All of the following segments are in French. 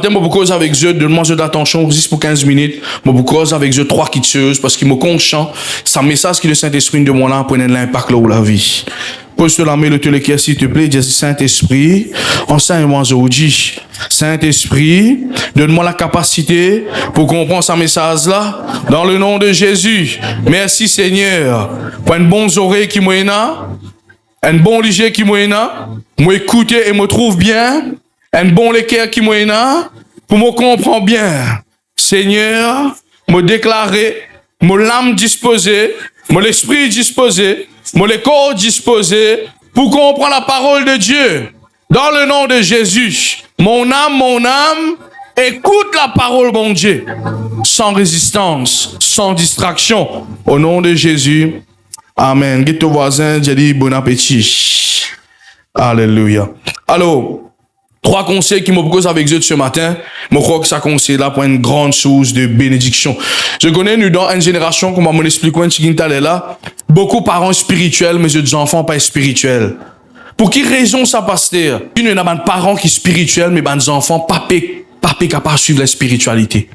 matin, je me cause avec Dieu, donne-moi d'attention, 10 pour 15 minutes. Je me cause avec Dieu 3 qui tuent, parce qu'il me conscient. C'est un message qui le Saint-Esprit de moi là, pour l'impact là où la vie. Pose la main, le cœur, s'il te plaît, dis Saint-Esprit, enseigne-moi aujourd'hui. Saint-Esprit, donne-moi la capacité pour comprendre ce message-là, dans le nom de Jésus. Merci Seigneur, pour une bonne oreille qui m'a un bon léger qui m'a m'écouter et me trouve bien, un bon cœur qui m'a pour me comprendre bien. Seigneur, me déclarer, mon âme disposée, mon esprit disposé, mon corps disposé pour comprendre la parole de Dieu. Dans le nom de Jésus, mon âme, écoute la parole, mon Dieu, sans résistance, sans distraction. Au nom de Jésus, amen. Dis ton voisin, dis bon appétit. Alléluia. Alors, 3 conseils qui me proposent avec Dieu ce matin. Je crois que ça conseille là pour une grande source de bénédiction. Je connais, nous, dans une génération, comme on l'explique, là, beaucoup de parents spirituels, mais des enfants pas spirituels. Pour quelle raison ça, pasteur? Il y a des parents qui sont spirituels, mais des enfants pas capables de suivre la spiritualité.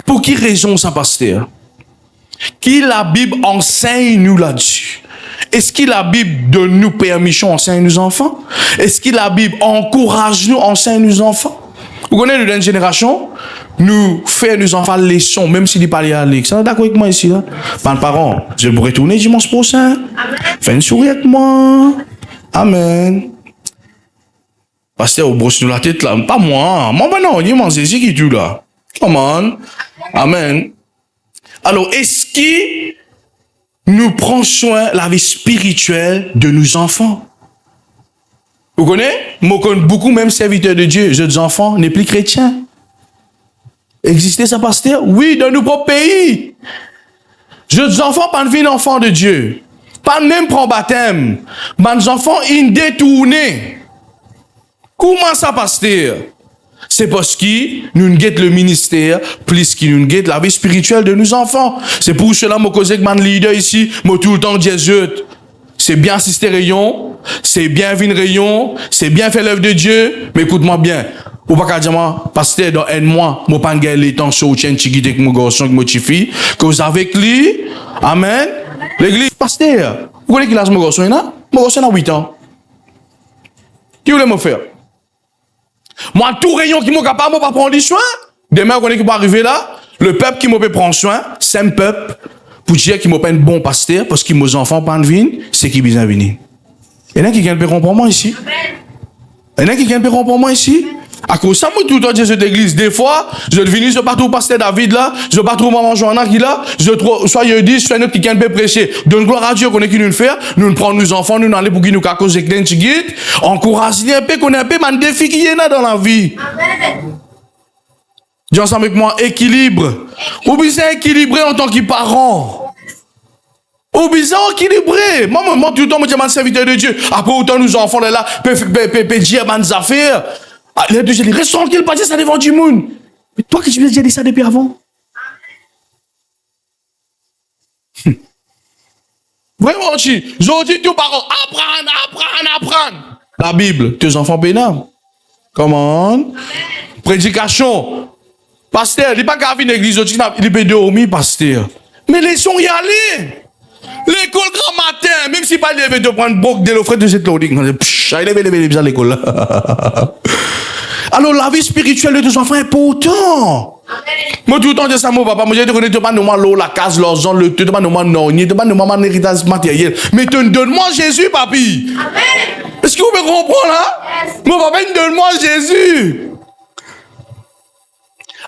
Pour quelle raison ça, pasteur? Qui la Bible enseigne nous là-dessus? Est-ce que la Bible donne nous permission enseigne nos enfants? Est-ce que la Bible encourage nous enseigne nos enfants? Vous connaissez dans une génération, nous faisons nos enfants leçons, même s'ils parlent à l'école. Ça d'accord avec moi ici, là? Parents, je vais retourner dimanche prochain. Fais une souris avec moi. Amen. Pasteur, vous brossez la tête là. Pas moi. Moi, ben non, il m'a dit qui tout là. Come on. Amen. Alors, est-ce que nous prenons soin de la vie spirituelle de nos enfants? Vous connaissez? Moi, je connais beaucoup même serviteurs de Dieu. Jeunes enfants n'est plus chrétiens. Existez ça, pasteur? Oui, dans nos propres pays. Jeunes enfants, pas de vie d'enfants de Dieu. Pas même prendre baptême. Mes enfants, ils détournés. Comment ça, pasteur? C'est parce que nous guettons le ministère plus qu'il nous guette la vie spirituelle de nos enfants. C'est pour cela que je cause avec mon leader ici, moi tout le temps Jésus. C'est bien assister rayon, c'est bien venir rayon, c'est bien faire l'œuvre de Dieu, mais écoute-moi bien. Ou pas qu'à dire moi, pasteur, dans un mois, moi pas gagner les temps sur le chien qui avec mon garçon, avec mon fille, que vous avez avec lui. Amen. L'église, pasteur, vous connaissez qui l'a mon garçon, là? Mon garçon a 8 ans. Qui voulait me faire? Moi, tout rayon qui m'a capable, moi, pas prendre soin. Demain, on connaît qui va arriver là. Le peuple qui m'a peut prendre soin, c'est un peuple, pour dire qu'il m'a pas un bon pasteur, parce que mes enfants pas de venir, c'est qui besoin venir. Il y en a qui gagnent pour moi ici. Il y en a qui gagnent pour moi ici. À cause ça, moi, tout le temps, Jésus d'église. Des fois, je deviens, je pas trop pasteur David là, je pas trop maman Johanna qui là, je trop, soit je dis, soit notre qui gagne prêcher. Donne gloire à Dieu qu'on est qui nous faire, nous prenons nos enfants, nous aller pour qui nous cause avec d'un tigit, encourage un peu, qu'on ait un peu, man, défi qui est là dans la vie. Dis ensemble avec moi, équilibre. Ou bien équilibré en tant que parent. Ou bien équilibré. Moi, tout le temps, je dis, serviteur de Dieu. Après, autant nos enfants là, peuvent dire des affaires. Les deux, je dis, reste tranquille, pas dire ça devant du monde. Mais toi, que tu veux dire ça depuis avant? Vraiment, je dis tout parents, apprendre. La Bible, tes enfants pénales. Comment? Prédication. Pasteur, il n'est pas qu'à venir à l'église, il peut dormir, pasteur. Mais laissons y aller. L'école grand matin, même si pas levé de prendre broc de l'offre de cette loading. Il est levé à l'école. Alors, la vie spirituelle de tes enfants est important. Moi, tout le temps, je dis ça, mon papa, moi, je te connais, tu pas nous l'eau, la case, l'argent, le tu pas nous non, tu pas nous un héritage matériel. Mais donne-moi Jésus, papi. Est-ce que vous me comprenez là? Mon papa, donne-moi Jésus.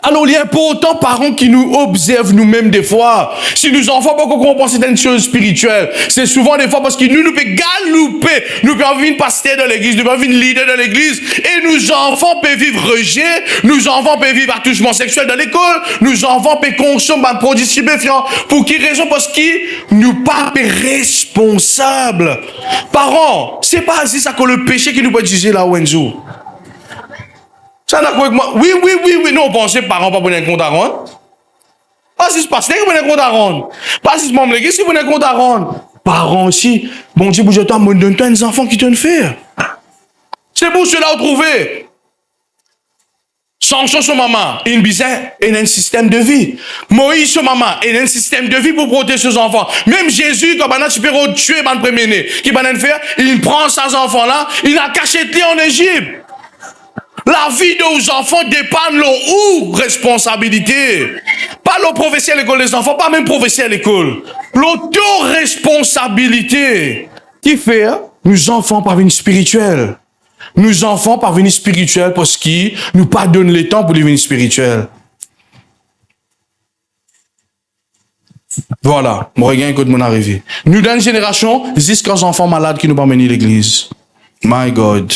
Alors, il est important, parents, qui nous observent nous-mêmes des fois. Si nos enfants pas comprendre certaines choses spirituelles, c'est souvent des fois parce que nous pouvons galouper, nous pouvons venir pasteur de l'église, nous pouvons venir leader de l'église, et nos enfants peuvent vivre rejet, nos enfants peuvent vivre attouchement sexuel dans l'école, nos enfants peuvent consommer un produit stupéfiant. Pour quelle raison? Parce que nous pas responsables. Parents, c'est pas assez ça que le péché qui nous peut juger là, Wenzo. Ça n'a quoi avec moi? Oui. Non, pensez, parents, pas pour un compte à rendre. Pas si c'est pasteur qui pour un compte à rendre. Pas si c'est membre de l'église qui pour un compte à rendre. Parents aussi. Bon Dieu, bouge-toi, me donne-toi des enfants qui te le font. C'est pour cela trouver. Samson, son maman, il disait, il a un système de vie. Moïse, son maman, il a un système de vie pour protéger ses enfants. Même Jésus, quand il a tué le premier-né, qui va faire, il prend ses enfants-là, il a caché les en Égypte. La vie de vos enfants dépend de où responsabilité. Pas le professeur à l'école des enfants, pas même professeur à l'école. L'auto-responsabilité. Qui fait, nous enfants parvenus spirituels. Nous enfants parvenus spirituels parce qu'ils nous pas donnent le temps pour devenir spirituels. Voilà, je regarde quand mon arrivé. Nous dans une génération, jusqu'à des enfants malades qui nous pas mener l'église. My God.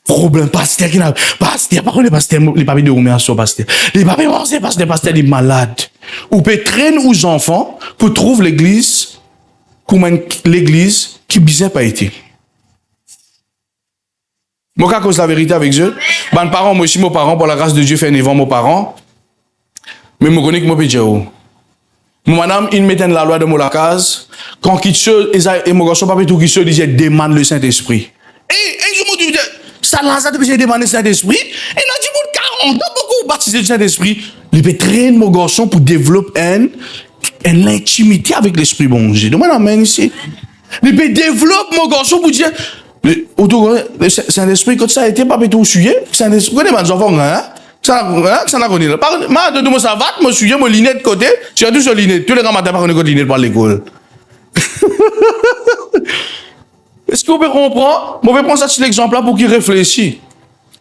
Problème, pasteur qui n'a, pasteur, par contre, pasteur, les papiers de remerciement, pasteur. Les papiers, c'est pasteur, les malades. Ou peut traîner aux enfants pour trouver l'église, comme l'église qui bizarre pas été. Moi, quand cause la vérité avec Dieu, mes parents, moi aussi, mes parents, pour la grâce de Dieu, fait un évent, mes parents. Mais je connais que moi, je peux dire, mon madame, ils mettent la loi de la case. Quand ils se, et mon garçon, pas tout qui se disait, demande le Saint-Esprit. Et je me dis, ça l'a demandé le Saint-Esprit. Et là, du monde 40 ans, beaucoup baptisé du Saint-Esprit. Il peut traîner mon garçon pour développer une intimité avec l'Esprit bon Dieu. Donc, amen ici. Il peut développer mon garçon pour dire, le Saint-Esprit, quand ça a été, pas tout sujet. Saint-Esprit, connaissez les enfants, hein? Ça n'a connu. Moi, de moi, ça va, moi, je suis, mon linet de côté, je suis tout sur linet. Tous les gars, matin, pas qu'on linet par l'école. Est-ce que vous pouvez comprendre? Je vais prendre ça, cet exemple-là pour qu'il réfléchisse.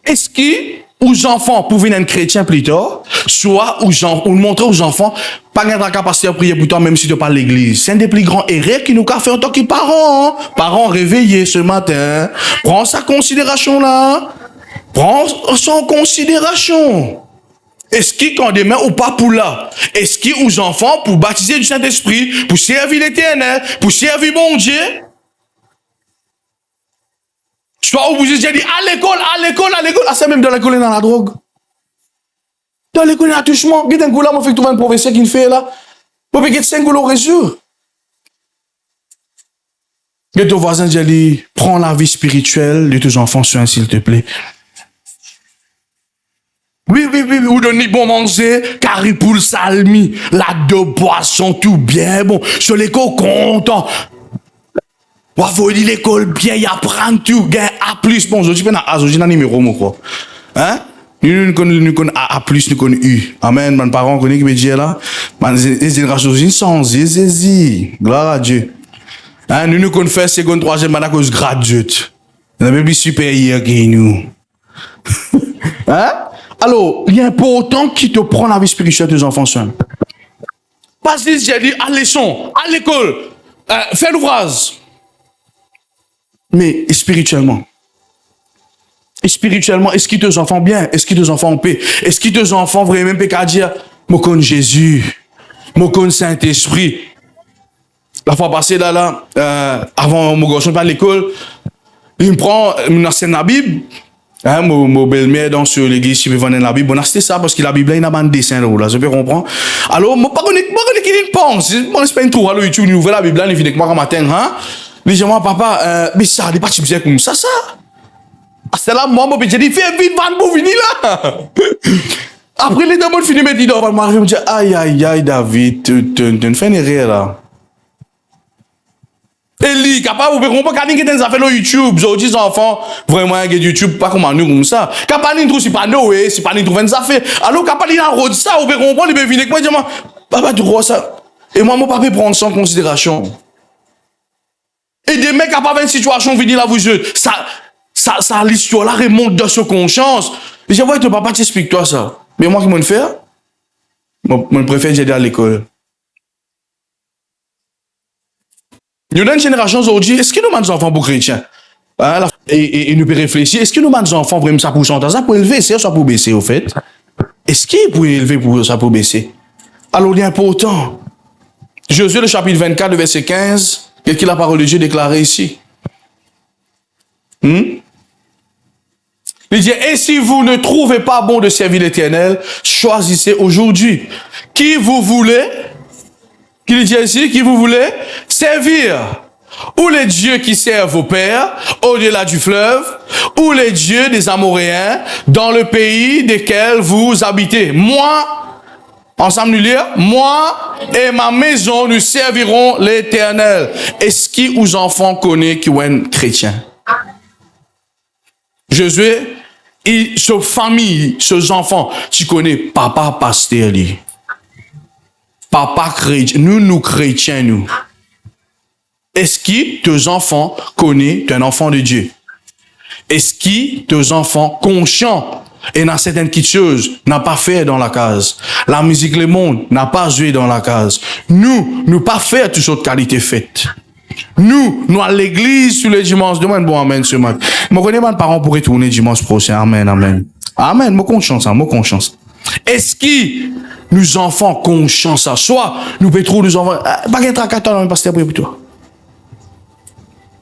Est-ce que, aux enfants, pour venir un chrétien plus tard, soit, ou montrer aux enfants, pas de capacité à prier pour toi, même si tu n'es pas l'église. C'est un des plus grands erreurs qui nous a fait en tant que parents. Parents réveillés ce matin. Prends sa considération là. Prends son considération. Est-ce qu'il, quand demain, ou pas pour là? Est-ce qu'il, aux enfants, pour baptiser du Saint-Esprit, pour servir l'Éternel, pour servir bon Dieu? Soit où vous avez dit, à l'école. Ah, c'est même dans l'école, dans la drogue. Dans l'école, il y a un touchement. Il y a un gars là, moi, fait trouver un professeur qui me fait là. Moi, je vais 5 gars au réseau. Et ton voisin dit, prends la vie spirituelle de tes enfants, s'il te plaît. Oui, ou donner bon manger, caripoule salmi, la deux boissons, tout bien bon. Sur l'école, content. Ou faut dire l'école bien, y apprendre tout, gain A+, bon, je dis pas dans numéro, moi, quoi. Hein? Nous connaissons A+, nous connaissons U. Amen, mes parents connaissent qui me disent là. Les générations sans gloire à Dieu. Hein? Nous connaissons faire seconde, troisième, à cause graduate. On a même plus supérieur que nous. Hein? Alors, il est important qu'il te prenne la vie spirituelle de tes enfants seuls. Parce que j'ai dit, à leçon, à l'école, fais l'ouvrage. Mais spirituellement, est-ce que tes enfants bien? Est-ce que tes enfants en paix? Est-ce que tes enfants vraiment peuvent dire, moi connais Jésus, moi connais Saint-Esprit? La fois passée là, avant mon garçon pas à l'école, il me prend une scène de la Bible. Hein, mon belle-mère dans sur l'église, si vous vendez la Bible, bon, c'est ça, parce que la Bible, il y a un dessin là, je peux comprendre. Alors, moi, pas qu'il pense, moi, c'est pas une tour, alors, YouTube, il ouvre la Bible, il vient avec moi le matin, hein. Il dit, moi, papa, mais ça, il n'est pas si bien comme ça. Ah, c'est là, moi, j'ai dit, fais vite, van pour venir là. Après, les deux mots finis, mais dis, on va m'arriver, me dit, aïe, David, tu fais une erreur là. Et lui, capable, vous pouvez comprendre, quand il y a des affaires sur YouTube, vous dites, enfants, vraiment, il y a YouTube, pas comme nous, comme ça. Capable, il trouve, c'est pas Noé, c'est pas, il trouve des affaires. Alors, capable, il a rodé ça, vous pouvez comprendre, il peut venir avec moi, il dit, papa, tu crois ça? Et moi, mon papa, prendre ça en considération. Et des mecs capables d'une situation venir là vous ça l'histoire là remonte dans sa conscience. Et je vois que papa t'explique toi ça. Mais moi qui m'en faire, moi préfère aller à l'école. Nous dans une génération aujourd'hui, est-ce que nous avons des enfants pour chrétiens? Et nous pouvons réfléchir, est-ce que nous avons des enfants vraiment ça pour chanter, ça pour élever, c'est ça pour baisser au fait? Est-ce qu'il peut élever pour ça pour baisser? Alors il est important. Josué le chapitre 24, le verset 15. Qu'est-ce que la parole de Dieu déclarée ici? Il dit, et si vous ne trouvez pas bon de servir l'Éternel, choisissez aujourd'hui. Qui vous voulez, qu'il dit ici, qui vous voulez servir. ou les dieux qui servent vos pères au-delà du fleuve, ou les dieux des Amoréens dans le pays desquels vous habitez. Moi, ensemble nous lire, moi et ma maison nous servirons l'Éternel. Est-ce qui aux enfants connaît qui sont chrétiens? Josué, et sa famille, ses enfants, tu connais papa pasteur lui. Papa chrétien, nous chrétiens nous. Est-ce que tes enfants connaissent un enfant de Dieu? Est-ce que tes enfants conscients et dans certaines petites choses n'a pas fait dans la case? La musique Le Monde n'a pas joué dans la case. Nous pas fait toutes sortes de qualités faites. Nous à l'église sur les dimanches, demande bon amen ce matin. Je connais mes parents pour retourner dimanche prochain. Amen, amen. Amen, moi conscience, moi conscience. Est-ce que nous enfants conscience ça? Soit nous pétrons nous enfants, pas qu'un tracteur dans le pasteur pour toi.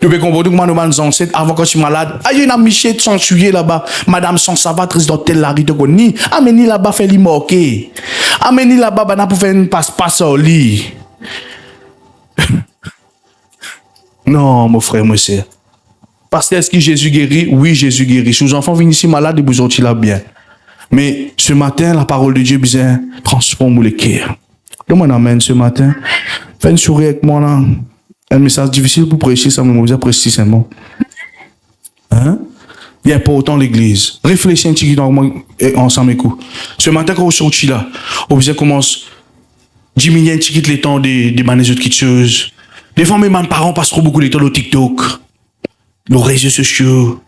Nous pouvons comprendre comment nous sommes ancêtres avant que je suis malade. Ah, il y a une michette sans tuer là-bas. Madame sans savatrice dans telle la rite ni. Ameni là-bas fait l'immoquer. Ameni là-bas, bah, pour faire une passe-passe au lit. Non, mon frère, mon sœur. Parce que est-ce que Jésus guérit? Oui, Jésus guérit. Si vos enfants viennent ici malades, ils vous ont là bien. Mais ce matin, la parole de Dieu bien transforme le cœur. Demande amen ce matin. Fais une souris avec moi là. Un message difficile pour prêcher, ça me vous apprécie seulement. Hein? Il y a pas autant l'église. Réfléchis un petit peu ensemble. Ce matin, quand vous sortez là, vous commencez à diminuer un petit peu les temps des manèges de choses. Des fois, mes parents passent trop beaucoup de temps au TikTok, les réseaux sociaux.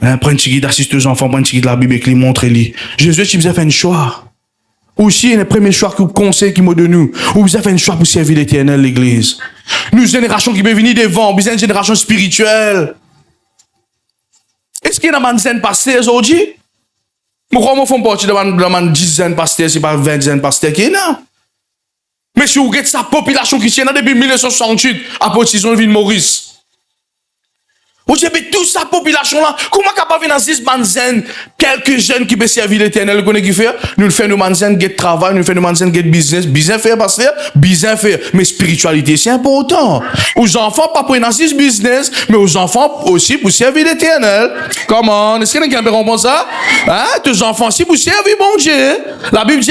Hein, prends un petit peu d'assister aux enfants, prends un petit peu de la Bible et les montre-les. Jésus, tu vous as fait un choix. Aussi, le premier choix que vous conseillez qui m'a donné nous. Ou vous avez fait un choix pour servir l'Éternel, l'église. Nous, une génération qui peut venir devant, vous avez une génération spirituelle. Est-ce qu'il y a une dizaine de pasteurs aujourd'hui? Pourquoi moi, font partie de une dizaine de pasteurs, c'est pas 20 dizaines de pasteurs qui est là? Mais si vous regardez sa population qui est là depuis 1968, à Potisson, ville Maurice. Vous avez toute sa population-là. Comment capable dans 6 manzen, quelques jeunes qui peuvent servir l'Éternel, vous connaissez qui fait? Nous faisons nos manzen, get travail, nous faisons nos manzen, get business. Business faire, pasteur, business faire. Mais spiritualité, c'est important. Aux enfants, pas pour dans 6 business, mais aux enfants aussi pour servir l'Éternel. Comment? Est-ce qu'il y a quelqu'un qui répond ça? Hein? Tes enfants aussi pour servir bon Dieu. La Bible dit,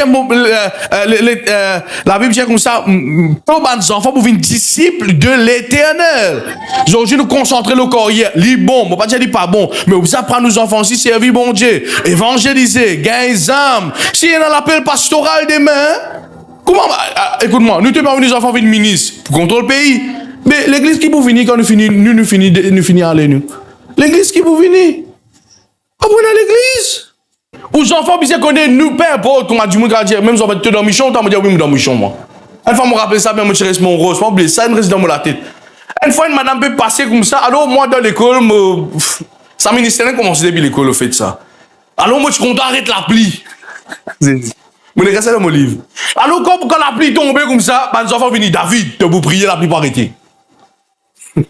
la Bible dit comme ça, tous les enfants pour devenir disciples de l'Éternel. Aujourd'hui, nous concentrer le corps. Li bon, moi pas dire li pas bon, mais vous apprenez nos enfants aussi servir bon Dieu, évangéliser, gagner des âmes. Si il y a l'appel pastoral demain, comment, écoute-moi, nous te pas nos enfants venir ministre pour contrôler le pays. Mais l'église qui pour venir quand nous finissons aller nous. L'église qui pour venir. Comment on a l'église? Aux enfants bien connaître nous peu importe comment du monde dire même si on va te dormir chon, on va dire oui, me dormir chon moi. Une fois me rappeler ça bien me tirer mon rose, pas oublier ça, une reste dans la tête. Une fois, une madame peut passer comme ça. Alors, moi, dans l'école, ça ministère commence depuis l'école, au fait de ça. Alors, moi, je suis content d'arrêter la pluie. Je vais rester dans mon livre. Alors, quand la pluie tombe comme ça, les enfants viennent, David, tu peux prier, la pluie pour arrêter. Vous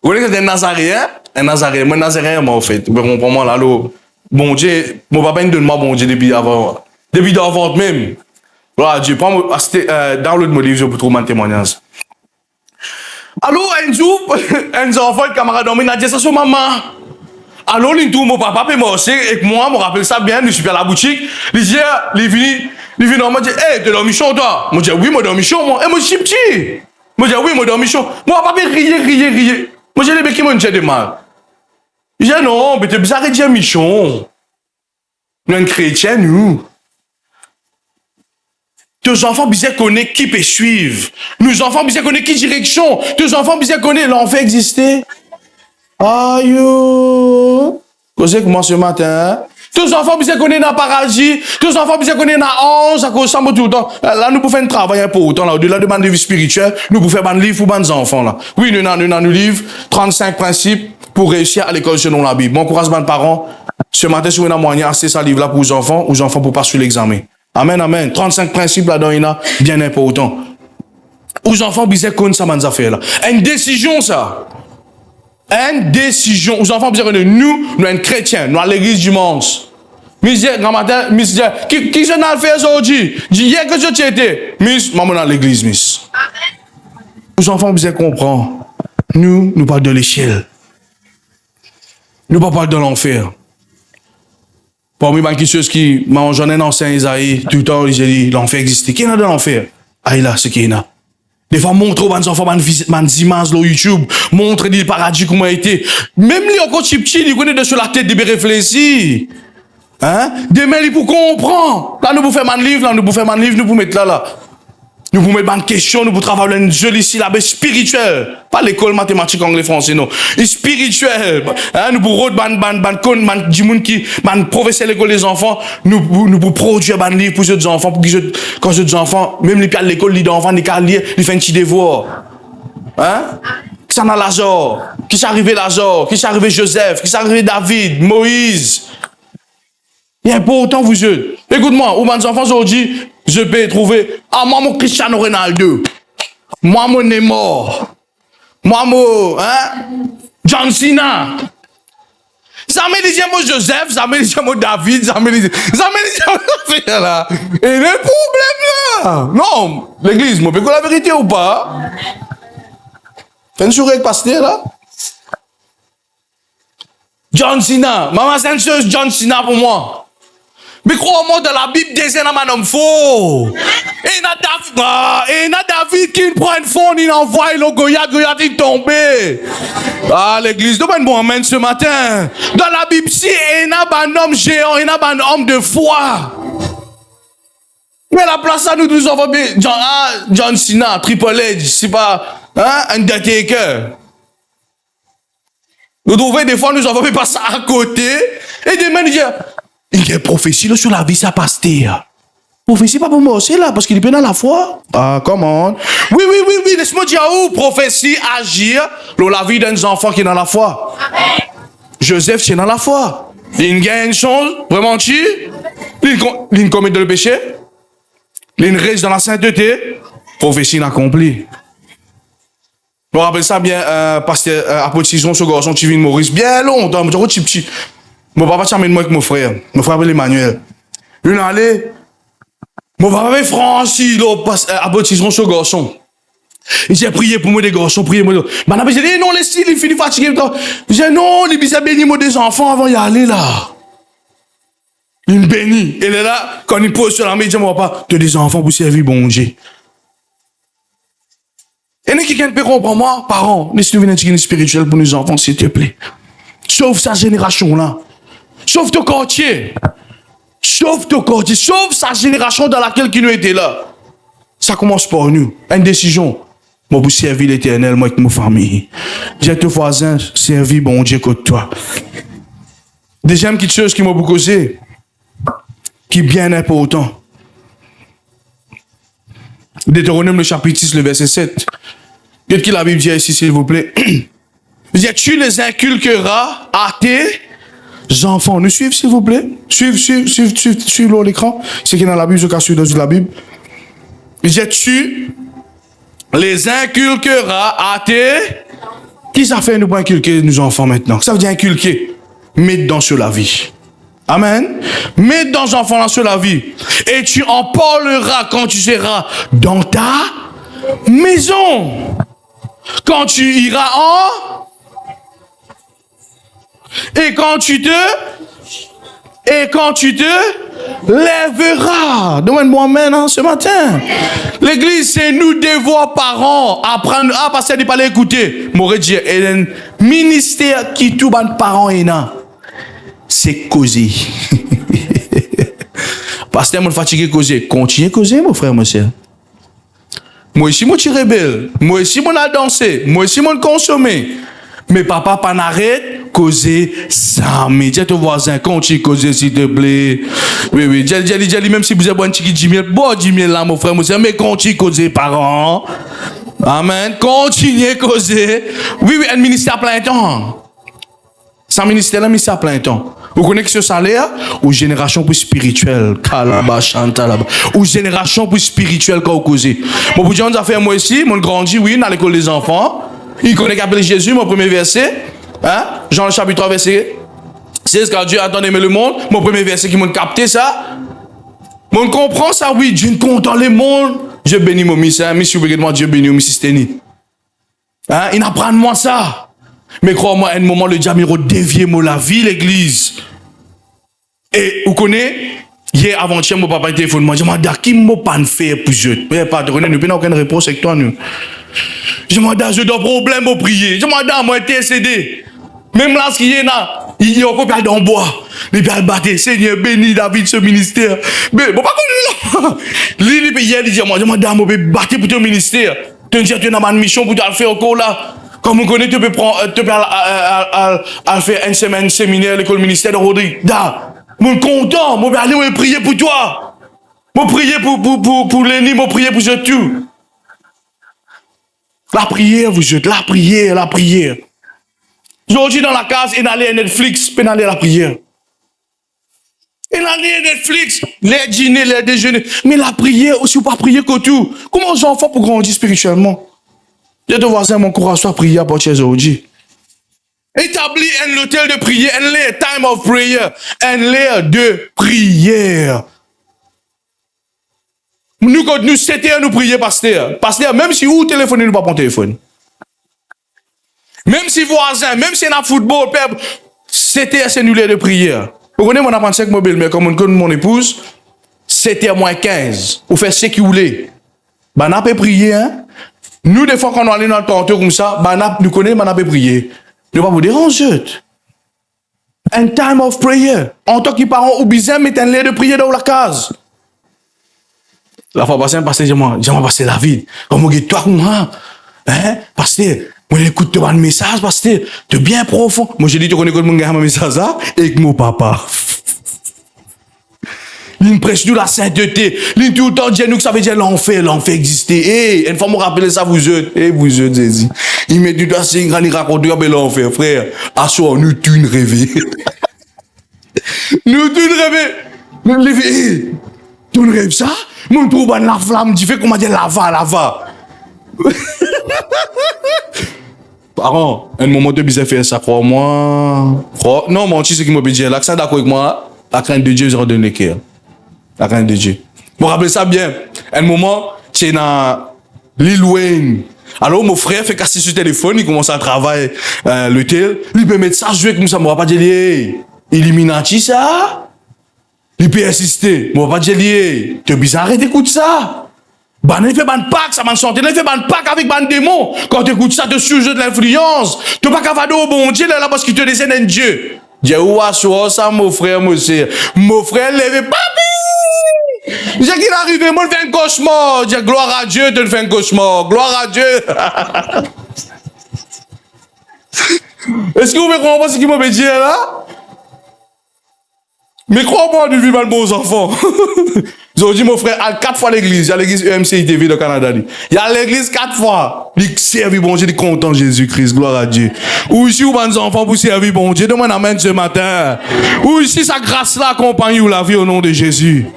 voyez que c'est un Nazaréen? Un Nazaréen. Moi, Nazaréen, moi, au fait. Vous comprenez, moi, là, bon Dieu, mon papa, il donne moi, bon Dieu, depuis avant même. Voilà, Dieu, prends dans l'autre mon livre, je peux trouver un témoignage. Alors, un enfant, le camarade dormi, il a dit ça sur maman. Alors, mon papa peut marcher avec moi, je me rappelle ça bien, je suis à la boutique. Il dit, il vient normalement, il dit, hey, tu dormi chaud, toi? Je dis, oui, moi, dormi chaud, moi. Et moi, je suis petit. Je dis, oui, moi, dormi chaud. Moi, papa, rier. Moi, j'ai les béquilles, moi, j'ai des mal. Il dit, non, mais t'es bizarre, il dit, Michon. Nous, un chrétien, nous. Tes enfants bien connaissent qui peut suivre. Nos enfants bien connaissent qui direction. Tes enfants bien connaissent l'enfer exister. Aïe. Causez comment ce matin? Tes enfants bien connaissent dans paradis. Tes enfants bien connaissent dans 11, à cause de tout le temps. Là, nous pouvons faire un travail important. Là, au-delà de ma vie spirituelle, nous pouvons faire un livre pour les enfants. Là. Oui, nous avons un livre, 35 principes pour réussir à l'école selon la Bible. Bon courage, mes parents. Ce matin, si vous avez un moyen, c'est ça livre-là pour aux enfants pour passer l'examen. Amen, amen. 35 principes là-dedans, il y a bien important. Aux enfants, bien connaissent ça, ces affaires-là. Une décision, ça. Une décision. Aux enfants, bien connaissent. Nous, sommes chrétiens. Nous, à l'église dimanche. Monsieur, grand matin, monsieur, qui je n'ai fait aujourd'hui? Hier que je t'ai été. Miss, maman, dans l'église, miss. Aux enfants, vous comprendre. Nous parlons de l'échelle. Nous parlons pas de l'enfer. Parmi les ceux qui mangent un ancien Isaïe, tout le temps, ils disent l'enfer existe. Qui est dans l'enfer? Ah, là, c'est qui est là. Des fois, montre aux enfants, des images sur YouTube, montre le paradis comment il était. Même les encore petit, ils connaissent sur la tête de réfléchir. Hein? Demain, ils pour comprendre. Là, nous pour faire un livre, nous pour mettre là. Nous pour mettre une question, nous pour travailler une jolie syllabe spirituelle. Pas l'école mathématique anglais français, non. Spirituel. Hein? Nous pour professeur l'école des enfants, nous pour produire un livre pour les enfants, pour que quand les enfants, même les pieds de l'école, les enfants, ils peuvent lire, ils font un petit devoir. Hein? Qui s'en a Lazare, qui s'est arrivé Lazare, qui s'est arrivé Joseph, qui s'est arrivé David, Moïse. Il est important, vous êtes. Écoute-moi, aux enfants aujourd'hui, je peux trouver, moi, mon Cristiano Ronaldo. Moi, mon Neymar. Moi, mon, John Cena. Ça me dit, moi, Joseph, ça me dit, moi, David, ça me dit, là. Et le problème, là. Non, l'église, moi, peut la vérité ou pas? Fais une soirée avec pasteur, là. John Cena. Maman, c'est une chose, John Cena pour moi. Mais crois-moi, dans la Bible, des un homme faux. Et il y a David qui prend une faune, il envoie le Goliath, il tombe. Ah, l'église, donne un bon amen ce matin. Dans la Bible, si il y a un homme géant, il y a un homme de foi. Mais la place à nous, nous avons John Cena, Triple H, c'est pas Undertaker. Nous trouvons des fois, nous avons fait passer à côté. Et des gens disent, il y a une prophétie là, sur la vie, ça passe. Prophétie pas pour moi, c'est là, parce qu'il est bien dans la foi. Ah, comment? Oui, laisse-moi dire où prophétie agir dans la vie d'un enfant qui est dans la foi. Amen. Joseph, c'est dans la foi. Il gagne une chose, vraiment tu. Il commet de le péché. Il reste dans la sainteté. Prophétie accomplie. Je me rappelle ça bien, pasteur, après Tison, ce garçon, tu viens de Maurice, bien longtemps, je suis petit. Mon papa t'amène moi avec mon frère appelle Emmanuel. Il est allé, mon papa avait Francis, après Tison, ce garçon. Il dit, priez pour moi des garçons, priez pour moi. Madame, j'ai dit, non, laisse-le, il finit fatigué. Je dis, non, il dit, bénis moi des enfants avant d'y aller là. Il me bénit. Il est là, quand il pose sur la main, il dit, mon papa, tu as des enfants pour servir bon Dieu. Et il y a quelqu'un qui peut comprendre moi, parents, laisse-nous venir une spirituelle pour nos enfants, s'il te plaît. Sauve sa génération-là. Sauve ton quartier. Sauve ton quartier. Sauve sa génération dans laquelle il nous était là. Ça commence par nous. Une décision. Moi, pour servir l'éternel, moi, avec ma famille. J'ai tes voisins, servir bon Dieu comme toi. Deuxième petite chose qui m'a beaucoup causé, qui est bien important. Deutéronome, le chapitre 6, le verset 7. Qu'est-ce que la Bible dit ici, s'il vous plaît? Il dit, tu les inculqueras à tes enfants. Nous suivons, s'il vous plaît. Suivez l'écran. C'est qui est dans la Bible, je casse dans la Bible. Il dit, tu les inculqueras à tes... Qui ça fait nous pour inculquer nos enfants maintenant? Ça veut dire inculquer. Mettre dans sur la vie. Amen. Mettre dans un enfant sur la vie. Et tu en parleras quand tu seras dans ta maison. Quand tu iras en... Et quand tu te lèveras. Donne-moi amen ce matin. L'église, c'est nous devoir parents apprendre à passer de parler écouter. M'aurait dit, et un ministère qui tout ban parents et non. C'est causer. Pasteur, mon fatigué causer. Continuez à causer, mon frère, mon soeur. Moi aussi, moi, je suis rebelle. Moi aussi, moi, je danser. Moi aussi, moi, je consommer. Mais papa, pas n'arrête, causer ça. Mais dis à ton voisin, continue causer, s'il te plaît. Oui. Dis, même si vous avez bon petit 10 000, bon 10 000 là, mon frère, mon soeur, mais continue causer, parents. Amen. Continuez causer. Oui, un ministère plein temps. Sans ministère, un ministère plein temps. Vous connaissez ce salaire? Ou génération plus spirituelle. Kalaba, chantalaba. Ou génération plus spirituelle quand vous causez. Bon, pour dire, on a fait moi ici, mon grandi, oui, dans l'école des enfants. Il connaît qu'appelle Jésus, mon premier verset. Hein? Jean le chapitre 3, verset 16, car Dieu a tant aimé le monde. Mon premier verset qui m'a capté ça. Mon comprend ça, oui. Dieu ne compte dans le monde. Dieu bénit mon misseur. Monsieur, regarde-moi, Dieu bénit mon missisteni. Hein? Il apprend moi ça. Mais crois-moi, à un moment, le diable il a dévié la vie, l'église. Et vous connaissez, hier avant-hier, mon papa téléphone, moi, je me dis, qui m'a pas fait pour je? Mais pas de nous n'avons aucune réponse avec toi, nous. Je me dis, je dois problème pour prier. Je me dis, moi, intercéder. Même là, ce qu'il y a là, il y a encore pas d'en bois. Les gars battent, Seigneur, bénis David, ce ministère. Mais, bon, pas connu là. Lui, il dit, moi, je me dis, moi, je vais battre pour ton ministère. Tu dis, tu as une mission pour te faire encore là. Comme on connaît, tu peux prendre, tu peux aller faire une semaine séminaire à l'école ministère de Rodrigue. Da. Mon content, moi, je vais aller prier pour toi. Moi, prier pour l'ennemi, moi, prier pour tout. La prière, vous êtes, la prière. Aujourd'hui, dans la case, il allait à Netflix, puis il allait à la prière. Il allait à Netflix, les dîners, les déjeuners. Mais la prière, aussi, ou pas prier que tout. Comment j'en fais pour grandir spirituellement? Je te vois ça, mon courage soit prier à partir d'aujourd'hui. Établis un hôtel de prière, un lieu, time of prayer, un lieu de prière. Nous, quand nous, c'était nous prier, pasteur. Pasteur, même si vous téléphonez, nous pas prendre téléphone. Même si voisin, même si on a football, c'était un lieu de prière. Vous connaissez mon apprenti avec mobile, mais comme mon épouse, c'était à moins 15. Vous faites ce que vous voulez. Ben, on a pas prier, hein. Nous, des fois, quand on allait dans le tantôt comme ça, nous connaissons, on a pas prier. Ne pas vous déranger. Un time of prayer. En tant que parent ou bizarre, mettez un lieu de prière dans la case. La fois passée, j'ai passé la vie. Comme on dit, toi, moi, hein, pasteur, moi, écoute, tu as un message, pasteur, tu es bien profond. Moi, j'ai dit, tu connais mon gars, un message là, avec mon papa. L'une prêche nous la sainteté. L'une tout le temps dit nous que ça veut dire l'enfer existait. Une fois, me rappelle ça, vous êtes, vous êtes, Jésus. Il me dit, tu as un grand raconte, l'enfer, frère. À soi, nous, tu ne rêves. Nous, tu ne rêves. Nous, tu ne rêves ça? Mon trouve la flamme, tu fais comment dire lava. Parents, un moment de bizarre faire ça, crois-moi. Non, mon petit, c'est qui m'a dit, l'accent d'accord avec moi, la crainte de Dieu, je redonne le cœur. La crainte de Dieu. Vous rappelez ça bien. Un moment, tu es dans l'île Wayne. Alors, mon frère fait casser sur le téléphone, il commence à travailler le tel. Il peut mettre ça, jouer comme ça, moi, pas dire, Illuminati, ça? Il peut insister. Moi, pas dire, tu es bizarre, d'écouter ça. Ben, il fait ban pack, ça m'a chanté. Il fait ban pack avec ban démon. Quand tu écoutes ça, tu sujet de l'influence. Tu pas cavado au bon Dieu, là, parce qu'il te dessine un Dieu. Dieu, ou à ça, mon frère, monsieur. Mon frère, lève, papi! J'ai qu'il arrive, moi, je fais un cauchemar. J'ai gloire à Dieu, tu fais un cauchemar. Gloire à Dieu. Est-ce que vous me comprenez ce qu'il m'a dit là? Mais crois-moi, du vivre bons enfants. J'ai dit, mon frère, il y a 4 fois l'église. Il y a l'église EMC ITV de Canada. Il y a l'église 4 fois. Il servi bon Dieu, il est content Jésus-Christ. Gloire à Dieu. Ou ici, vous avez des enfants pour servir bon Dieu. Demande amène ce matin. Ou ici, sa grâce-là accompagne la vie au nom de Jésus.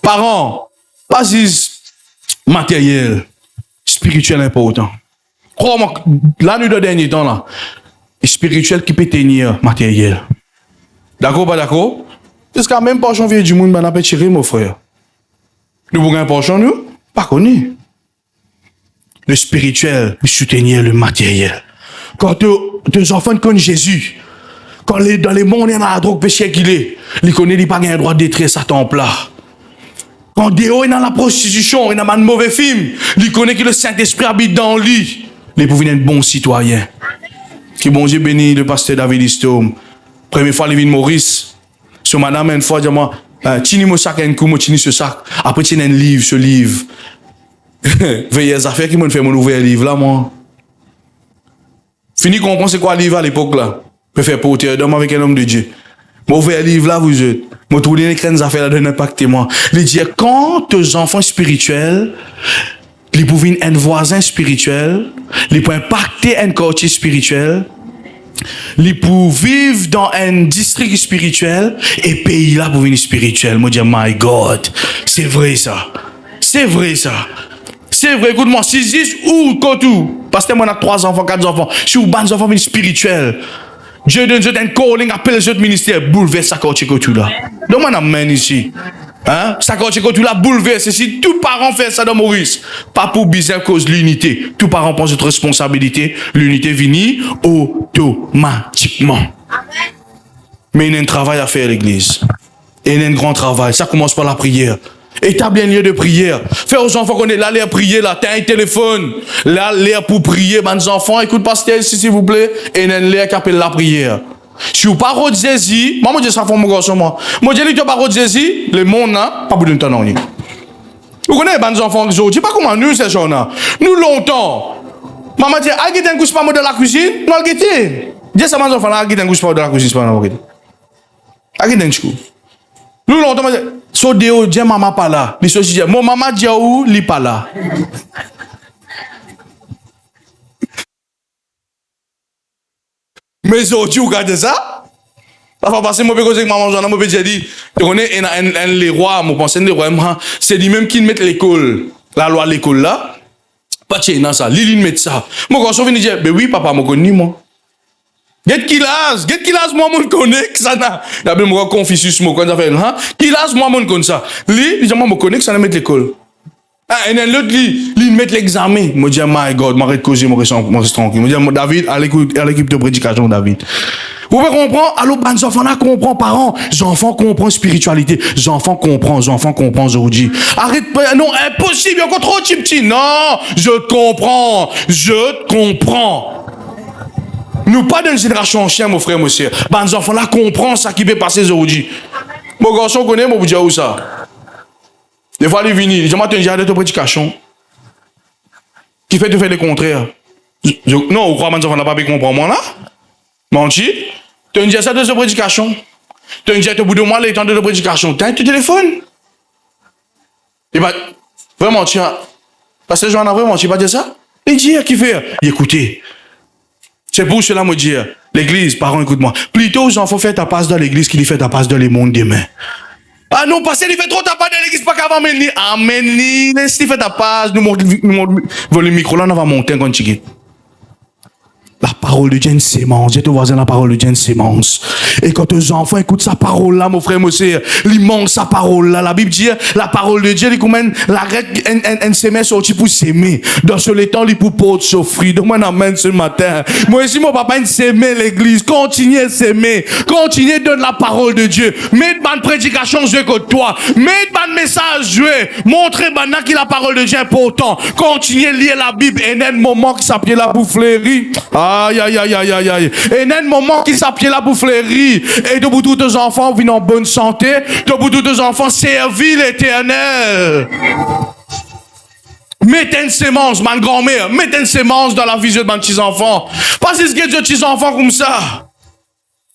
Parents, pas juste matériel, spirituel important. Crois-moi, la nuit de dernier temps, là, spirituel qui peut tenir matériel. D'accord, pas d'accord? Parce qu'à même portion vieille du monde, on a pas tiré, mon frère. Nous avons un portion, nous? Pas connu. Le spirituel, le soutenir le matériel. Quand tes enfants connaissent Jésus, quand dans les mondes, il y a la drogue péché qu'il est, ils connaissent, ils n'ont pas un droit de détruire à temple là. Quand Déo est dans la prostitution, il a un mauvais film, ils connaissent que le Saint-Esprit habite dans lui. Ils peuvent être bons citoyens. Que bon Dieu bénit le pasteur David Istom. Première fois, il vient de Maurice. Sur madame, une fois, dis-moi, tini mo sac un coup, mo tini ce sac. Après, tini un livre, ce livre. Veillez les affaires qui m'ont fait mon ouvrir livre là, moi. Fini comprendre c'est quoi le livre à l'époque là. Je faire porter d'homme avec un homme de Dieu. Mon ouvert livre là, vous êtes. Moi, tous les crânes affaires là, de impacter moi. Il dit, quand tes enfants spirituels, ils peuvent être un voisin spirituel, ils peuvent impacter un quartier spirituel, ils peuvent vivre dans un district spirituel et pays là pour venir spirituel. Moi, je dis, my God, c'est vrai ça. C'est vrai ça. C'est vrai, écoute-moi, si 10 ou tout, parce que moi, on a 3 enfants, 4 enfants, si vous avez des enfants spirituels, Dieu donne un calling, appelle les autres ministères, bouleverse ça quartier que tout là. Donc, on amène ici. Hein? Ça quand tu l'as bouleversé. Si tout parent fait ça dans Maurice, pas pour bizarre cause l'unité. Tout parent pense notre responsabilité. L'unité finit automatiquement. Mais il y a un travail à faire à l'église. Et il y a un grand travail. Ça commence par la prière. Établir un lieu de prière. Faire aux enfants qu'on est là, l'air prier, là, t'as un téléphone. Là, l'air pour prier, mes enfants, écoute, pasteur, ici, s'il vous plaît. Et il y a un l'air qui appelle la prière. Si vous parlez de Jésus, moi, je dis ça, mon garçon, moi. Moi, je dis, tu parles de Jésus, le monde, n'a pas besoin de temps, non. Vous connaissez les enfants qui disent, pas comment nous, ces gens-là. Nous, longtemps. Maman dit, ah, il un couche pas de la cuisine. Non, il dit, dis ça, mes enfants, là, il un couche pas de la cuisine, c'est pas non, ah, il un couche. Nous, longtemps, so deo, dis maman pas là. Les choses disent, mon maman dit où, li pas là. Mais aujourd'hui, vous regardez ça? Ça va passer, moi, parce que maman, j'en ai, moi, j'ai dit, tu connais, les rois, moi, pense, les rois, c'est lui-même qui met l'école, la loi à l'école là. Pas de dans ça, Lili met ça. Moi, quand je viens dire, ben oui, papa, moi, connais, moi. Get qui l'as, moi, mon connais, ça n'a. Il y a bien, moi, Confucius, moi, quand ça fait, hein? Qui l'as, moi, mon connais ça. Lui, il dit, moi, mon connais, ça n'a met l'école. Ah, et l'autre, lui, met l'examen. Moi, je dis, my God, m'arrête de causer, moi, reste tranquille. Moi, je dis, David, à l'équipe de prédication, David. Vous pouvez comprendre? Alors, les enfants là comprennent, parents. Les enfants comprennent spiritualité. Les enfants comprennent aujourd'hui. Arrête, non, impossible, encore trop petit. Non, je te comprends. Nous, pas d'une génération ancienne, mon frère, mon soeur. Les enfants là comprennent ça qui peut passer aujourd'hui. Mon garçon connaît, moi, vous dire où ça? Des fois, il vient, il dit, moi, tu as un jardin de prédication. Qui fait de faire le contraire. Non, vous croyez que mes enfants n'ont pas pu comprendre, moi, là? Menti? Tu as une ça de prédication. Tu as une jet au bout de moi, les temps de prédication. Tu as un téléphone. Et bah, vraiment, tiens. Parce que j'en ai vraiment, tu vas dire ça? Il dit, qui fait? Écoutez. C'est pour cela, me dire, l'église, parents, écoute-moi. Plutôt, aux enfants, fais ta passe dans l'église qu'il fait ta passe dans le monde demain. Ah non, parce qu'il fait trop ta passe dans l'église, pas qu'avant, mais amen, si fait ta passe, nous le micro là, on va monter quand tu quittes. La parole de Dieu est une sémence. Dieu te voisin, la parole de Dieu est une sémence. Et quand tes enfants écoutent sa parole là, mon frère, mon soeur, ils mangent sa parole là. La Bible dit, la parole de Dieu, il commande la règle, une sémence sortie pour s'aimer. Dans ce temps, il pour porter souffrir. Donc, moi, j'amène ce matin. Moi, ici, mon papa, il s'aimer l'église. Continuez à s'aimer. Continuez à donner la parole de Dieu. Mettez une prédication jouer contre toi. Mettez un message jouer. Montrez maintenant que la parole de Dieu est important. Continuez à lire la Bible. Et il y a un moment qui s'appelle la boufflerie. Aïe, aïe, aïe, aïe, aïe, aïe. Et il y a un moment qui s'appelle la boufflerie. Et de bout tous tes enfants viennent en bonne santé. De bout tous tes enfants servent l'Éternel. Mettez une sémence, ma grand-mère. Mettez une sémence dans la vie de mes petits-enfants. Parce que j'ai des petits-enfants comme ça.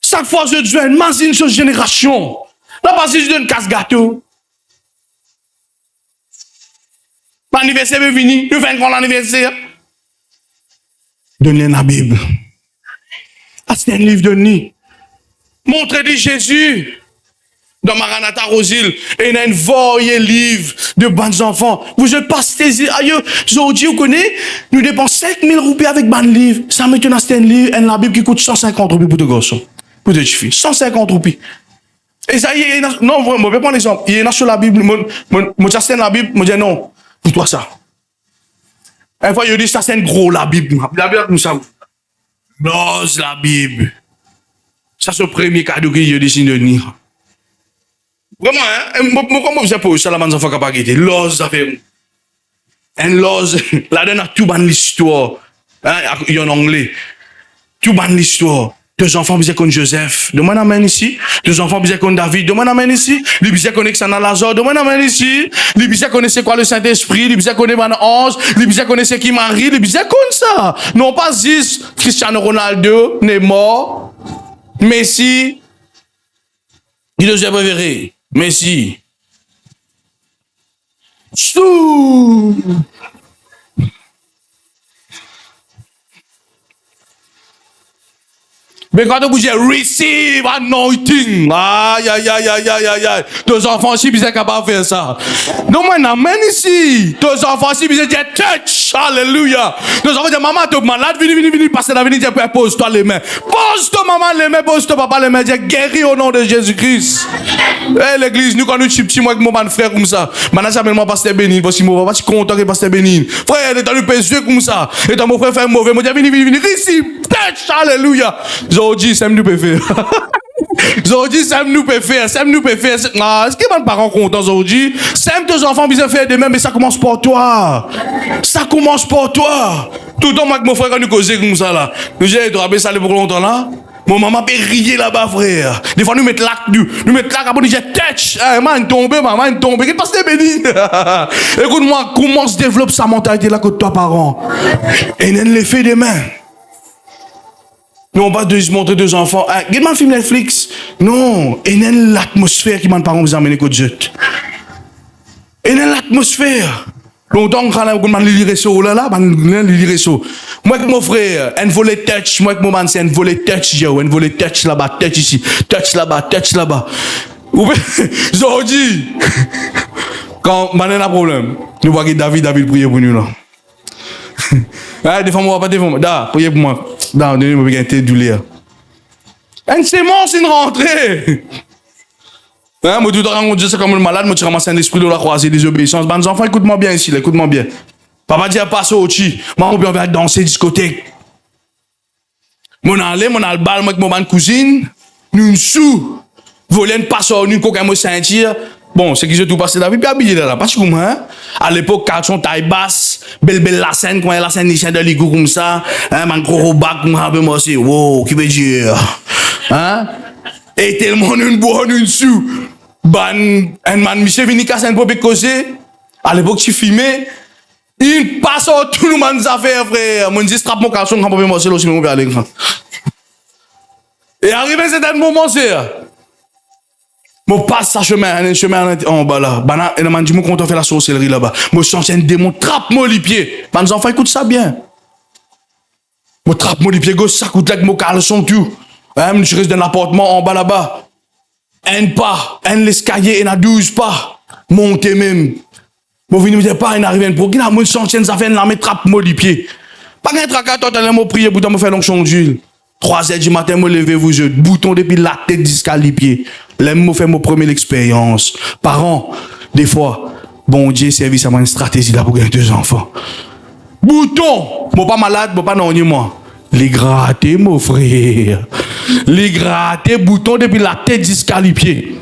Chaque fois que je dis, imagine cette génération. Là, parce que je donne casse-gâteau. L'anniversaire est fini. Je fais un grand anniversaire. Donnez la Bible. Ah, c'est un livre de nid. Montrez-lui Jésus. Dans Maranatha Rosil, et il y a une voie livre de bons enfants. Vous êtes pas saisi. Ailleurs, aujourd'hui, vous connaissez, nous dépensons 5000 roupies avec ban livre. Ça met un livre, et la Bible qui coûte 150 roupies pour te garçon. Pour te filles. 150 roupies. Et ça, non, vraiment, je vais prendre l'exemple. Il y a sur la Bible, moi, ça la Bible, moi, je dis non, pour toi ça. Une fois, il dit, ça c'est un gros la Bible. La Bible, nous savons. L'ose la Bible. Ça, c'est le premier cadeau qu'il y a décidé de venir. Vraiment, hein? Comment vous avez ça, la manzan faka pas guetter? L'ose, ça fait. Un l'ose, là-dedans, a tout ban l'histoire. Hein? Il y a en anglais. Tout ban l'histoire. Tes enfants, vous connaissent Joseph. Demande amène ici. Tes enfants, vous connaissent David. Demande amène ici. Les vous connaissent Sana Lazare. Demande amène ici. Les vous connaissent quoi le Saint-Esprit. Les vous connaissent Van Ange. Les vous connaissent qui Marie. Les vous connaissent ça. Non pas juste Cristiano Ronaldo, Neymar, Messi. Il ne pas verré. Messi. Sous. Mais quand vous dites receive anointing, aïe, aïe, aïe, aïe, aïe, aïe, aïe. Tes enfants aussi, ils sont capables de faire ça. Donc, moi, n'amène ici. Tes enfants aussi, ils disent touch, alléluia. Tes enfants disent, maman, tu es malade, viens, passer la vie, pose-toi les mains. Pose-toi, maman, les mains, pose-toi, papa, les mains, dis, guéris au nom de Jésus-Christ. Eh, l'église, nous, quand nous sommes petits, moi, avec mon frère comme ça, maintenant, ça m'appelle Pasteur Bénin, parce que mon papa, je suis content que Pasteur Bénin. Frère, il est dans le péché comme ça. Et ton mon frère fait mauvais, moi, dis, viens, ici, touch, alléluia. Aujourd'hui, ça nous peut faire. Aujourd'hui, ça nous peut faire. Ah, est-ce que mes parents sont contents aujourd'hui? Ça tes enfants bien faire de même, mais ça commence par toi. Ça commence par toi. Tout le temps, moi, avec mon frère, quand nous causons comme ça, là, nous avons ça pour longtemps, là. Mon maman peut rier là-bas, frère. Des fois, nous mettons l'acte, après, nous disons, touch. Maman, tombé, maman, tombé. Qu'est-ce que c'est, béni? Écoute-moi, comment se développe sa mentalité là, côté toi, parents? Et nous l'effet des mains. Non, pas de montrer deux enfants. Regarde un film Netflix. Non. Et c'est l'atmosphère qui m'a parents vous amener côté Dieu. Et c'est l'atmosphère. Longtemps, quand on a lire ça, là, lire ça. Moi, avec mon frère, un volet touch. Moi, avec mon man, c'est un volet touch, un volet touch là-bas, touch ici, touch là-bas, touch là-bas. Aujourd'hui, quand on a un problème, nous voyons David prier pour nous, là. Des fois, moi, pas des fois. Da, priez pour moi. Da, donnez-moi un thé du lait. Un sémence, c'est une rentrée. Moi, tout le temps, on dit ça comme un malade, moi, tu ramasses un esprit de la croisée des obéissances. Ben, les enfants, écoute-moi bien ici, écoute-moi bien. Papa dit, passe au chi. Maman, on va danser, discothèque. Mon allé, mon a le bal, moi, avec mon cousine. Nous, une sou. Voler une passe au nu, coquin, moi, sentir. Bon, c'est qu'ils ont tout passé la vie, puis habillé là, parce que moi, hein, à l'époque, carton taille basse, belle la scène, quand la scène de l'igou comme ça, hein, man gros bac, moi aussi, wow, qui veut dire, hein, et tellement une bonne, une sou, un man, Michel vini casser un peu causer, à l'époque, tu filmais, il passe au tout le monde affaires, frère, mon dit, strap mon carton, quand moi aussi, aussi, mon père, l'écran. Et arrivé, c'est un moment, c'est, je passe ça chemin en bas là. Et je dis, quand on fait la sorcellerie là-bas. Je sens un démon, trappe-moi les pieds. Les enfants, écoute ça bien. Je trappe-moi les pieds, gauche, ça coûte avec mon caleçon, tout. Je reste dans l'appartement en bas là-bas. Un pas, un l'escalier, un à 12 pas. Montez même. Je ne me dis pas, il arrive un programme. Je sens un affaire, je trappe-moi les pieds. Pas qu'un tracas, toi, tu as prier pour me faire l'onction d'huile. 3 heures du matin, je lever vous jeux. Bouton depuis la tête jusqu'à les pieds. L'aime fait mon première expérience. Parents, des fois, bon Dieu, service à une stratégie là pour gagner 2 enfants. Bouton! Bon, pas malade, bon, pas non, moi. Les gratter, mon frère. Les gratter, bouton depuis la tête jusqu'à les pieds.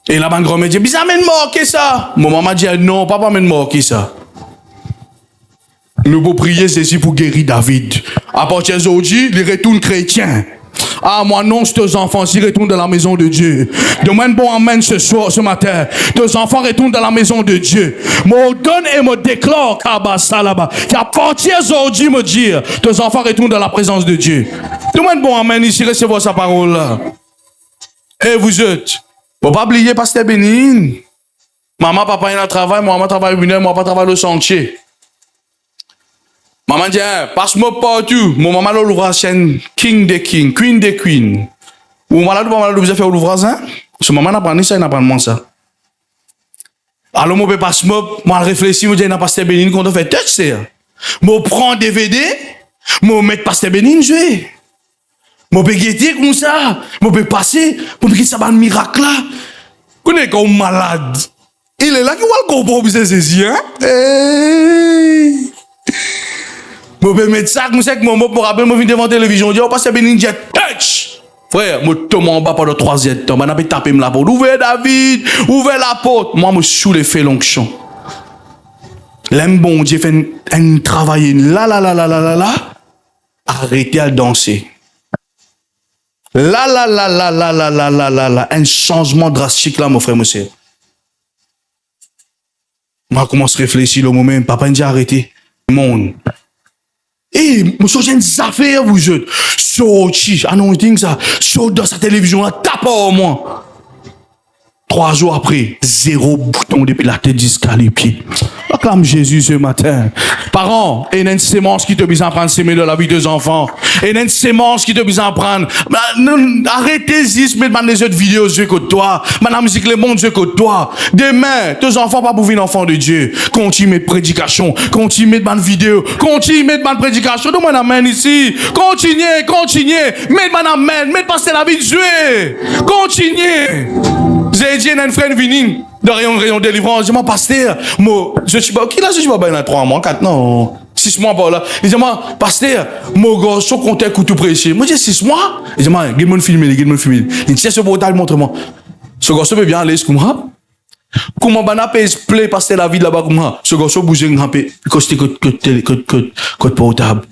Et là, ma grand-mère dit, mais ça mène marqué ça. Mon maman dit, non, papa mène marqué ça. Nous pouvons prier ceci pour guérir David. À partir d'aujourd'hui, les retours chrétiens. Ah, moi, non, tes enfants, s'ils retournent dans la maison de Dieu. Demande bon amen ce soir, ce matin. Tes enfants retournent dans la maison de Dieu. Me donne et me déclare, ça là-bas. Qu'à partir d'aujourd'hui, me dire, tes enfants retournent dans la présence de Dieu. Demande bon amen ici, recevoir sa parole là. Et vous êtes. Faut pas oublier, Pasteur Bénin. Maman, papa, il a travail, moi, maman travaille une heure, moi, papa travaille le chantier. Maman dit, passe-moi partout. Mon maman l'a l'ouvrage chaîne King des King, Queen des Queen. Ou malade, vous avez fait l'ouvrage, hein? Ce maman n'a pas ni ça, il n'a pas de ça. Alors, moi, passe-moi, moi, réfléchis, moi, je dis, Pasteur Bénin, quand on fait touch, c'est. Moi, prends DVD, moi, mettre Pasteur Bénin, jouer. Moi, peux guetter comme ça. Moi, peux passer, moi, peux ça va un miracle là. Vous êtes comme malade. Il est là qui va le comprendre, vous savez, hein? Hey! Je peux mettre ça comme ça, que mon mot pour rappeler, je viens devant la télévision, je dis, oh, Pasteur Bénin, touch! Frère, je tombe en bas pendant 3 heures de temps, je vais taper la porte. Ouvrez David, ouvrez la porte. Moi, je suis sous l'effet l'onction. L'aime bon Dieu fait un travail là. Arrêtez à danser. Là. Un changement drastique là, mon frère, monsieur. Moi, je commence à réfléchir le moment, papa me dit arrêtez. Monde. Et, monsieur, j'ai des affaires, vous êtes. Sorti, anointing ça. Saute dans sa télévision là, tape en moi. 3 jours après, 0 bouton depuis la tête jusqu'à les pieds. Acclame Jésus ce matin. Parents, et une sémence qui te besoin de prendre semer dans la vie des enfants. Et une sémence qui te besoin de prendre. Arrêtez-y, mettez les autres vidéos aux yeux que toi. La musique, le monde, yeux que toi. Demain, tes enfants pas pour venir enfants de Dieu. Continue mes prédications. Continue mes bonnes vidéos. Continue mes bonnes prédications. Donne-moi la main ici. Continuez. Mettez-moi la main. Mettez passer la vie de Dieu. Continuez. J'ai dit à une frère venue de rayon délivrance. Je dis, pasteur, moi, je suis pas, qui là, je suis pas dans 3 mois, 4, non, 6 mois par là. Il dit, pasteur, mon gars, son compte est tout prêché. Moi, j'ai 6 mois. Il dit, guide-moi le filmer. Il dit, c'est ce portal, montre-moi. Ce gars, peut bien aller, comment? Comment on peut expliquer passer la vie là-bas, comment? Ce gars, bouge un peu, coster code portable.